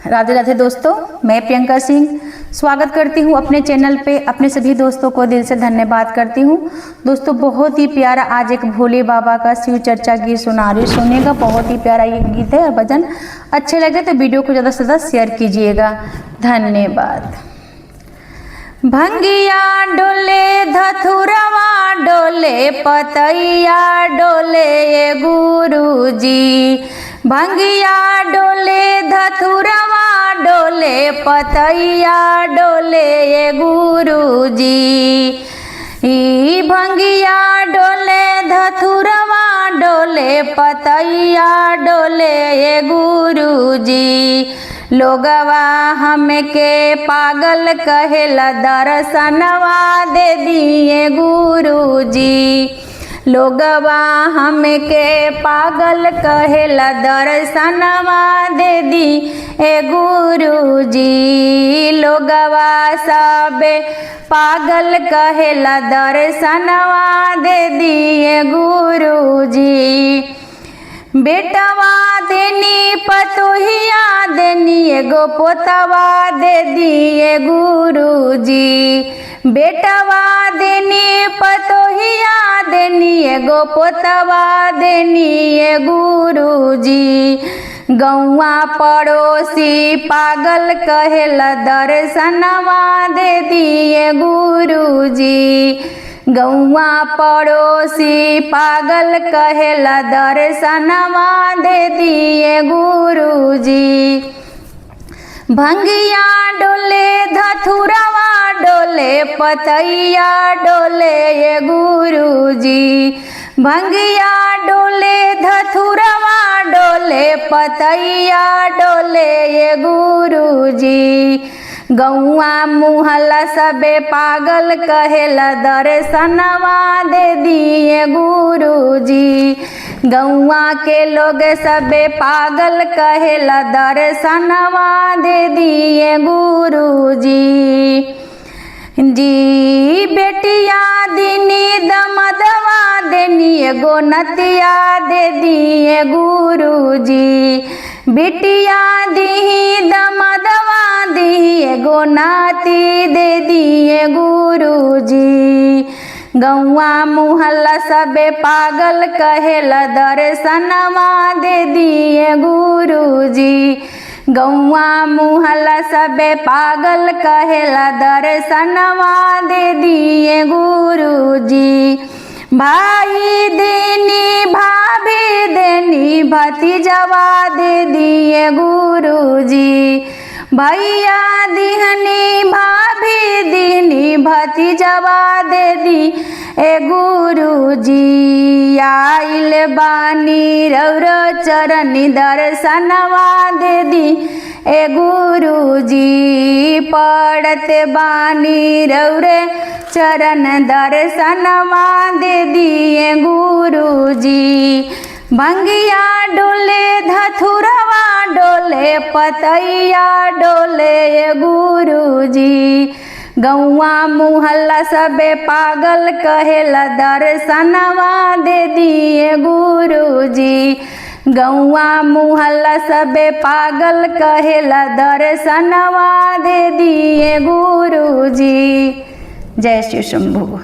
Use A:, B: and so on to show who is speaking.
A: राधे राधे दोस्तों, मैं प्रियंका सिंह स्वागत करती हूँ अपने चैनल पे। अपने सभी दोस्तों को दिल से धन्यवाद करती हूँ। दोस्तों बहुत ही प्यारा आज एक भोले बाबा का शिव चर्चा गीत सुना रही, सुनिएगा। बहुत ही प्यारा ये गीत है और भजन अच्छे लगे तो वीडियो को ज़्यादा से ज़्यादा शेयर कीजिएगा। धन्यवाद। भंगिया डोले धथुरवा डोले पतैया डोले ये गुरुजी, भंगिया डोले धथुरवा डोले पतैया डोले ये गुरुजी। ई भंगिया डोले धथुरवा डोले पतैया डोले ये गुरुजी। लोगवा हमके पागल कहेला दर्शनवा दे दिए गुरुजी। लोगवा हमके पागल कहेला दर्शनवा दे दी ए गुरुजी। लोगवा सबे पागल कहेला दर्शनवा दे दी ए गुरुजी। बेटवा देनी पतोहिया देनी एगो पोतवा दे दिए गुरुजी। बेटवा देनी पतोहिया देनी एगो पोतवा देनी ए गुरुजी। गौवा पड़ोसी पागल कहेला दर्शनवा दे दिए गुरुजी। गौवा पड़ोसी पागल कहेला दर्शनवा दे दिए गुरुजी। भंगिया डोले धथुरवा डोले पतैया डोले ये गुरुजी। भंगिया डोले धथुरवा डोले पतैया डोले ये गुरुजी। गौवा मुहल्ला सबे पागल कहेला दर्शनवा दे दिए गुरुजी। गौवा के लोग सबे पागल कहेला दर्शनवा दे दिए गुरुजी। जी बेटिया दिनी दमदवा देनी एगो नतिया दे दिए गुरुजी। बेटिया दी दमदवा दी एगो नाती दे दिए गुरुजी। गौवा मुहल्ला सबे पागल कहेला दर्शनवा दे दिए गुरुजी। गौवा मुहल्ला सबे पागल कहेला दर्शनवा दे दिए गुरुजी। भाई देनी भाभी देनी भतीजवा दे दिए गुरुजी। भैया दिहनी भाभी दिहनी भतीजवा दे दी ए गुरुजी। आइल बानी रौरो चरनी दर्शनवा दे दी ए गुरुजी। पड़ते बानी रौरे चरण दर्शनवा दे दिए गुरुजी। भंगिया डोले धथुरवा डोले पतैया डोले ये गुरुजी। गौवा मुहल्ला सबे पागल कहेला दर्शनवा दे दिए गुरुजी। गौवा मुहल्ला सबे पागल कहेला दर्शनवा दे दिए गुरुजी। जय श्री शंभू।